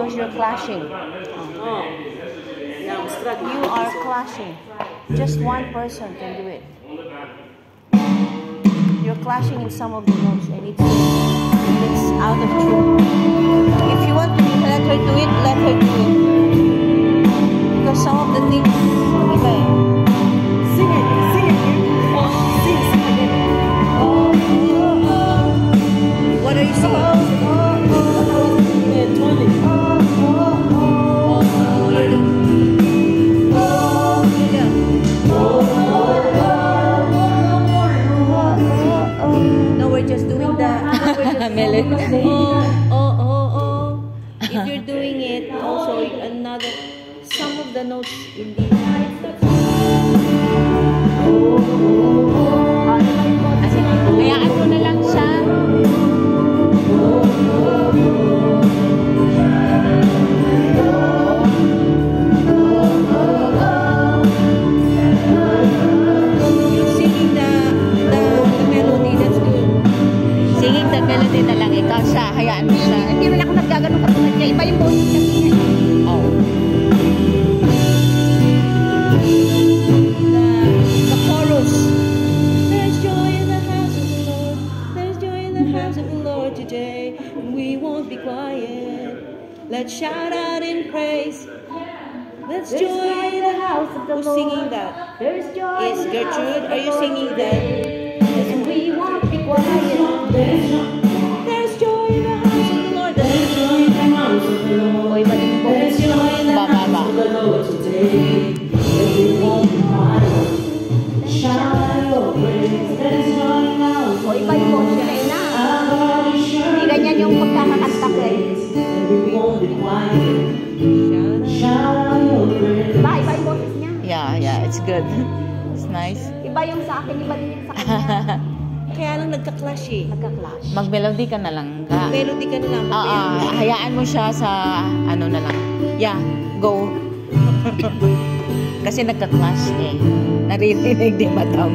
because you're clashing. Oh. Yeah, I'm struggling. You are clashing. Just one person can do it. You're clashing in some of the notes and it's out of tune. If you want to let her do it, let her do it. Because some of the things, iba eh. Sing it again. Sing again. What are you singing? No, we're just doing the melody. Oh. If you're doing it, also another, some of the notes in the hayaan mo na lang siya. You're singing the melody, that's good. Singing the melody na lang, ikaw siya, hayaan mo siya. Hindi rin ako nagkaganon katulad niya, iba yung boses niya. Oh. The chorus. There's joy in the house of the Lord. There's joy in the house of the Lord today. And we won't be quiet. Let's shout out in praise. There's joy in the house of the Lord. Who's singing that? There's joy. Is Gertrude? Are you singing that? And we won't be quiet. There's joy in the house of the Lord. There's joy in the house of the Lord. Oy, there's joy in the house of the Lord today. And we won't be quiet. Shout out your praise. There's joy in the house of the Lord. Oy, iba yung boses niya na. Hindi ganyan yung pagkakakanta ko eh. And we won't be quiet. Shout out your praise. Iba yung boses niya. Yeah, it's good. It's nice. Iba yung sa akin, iba din yung sa kanya. Kaya lang nagka-clash eh. Nagka-clash. Mag-melody ka na lang. Melody ka na lang. Hayaan mo siya sa ano na lang. Yeah, go. Kasi nagka-clash eh. Naririnig ni Madam.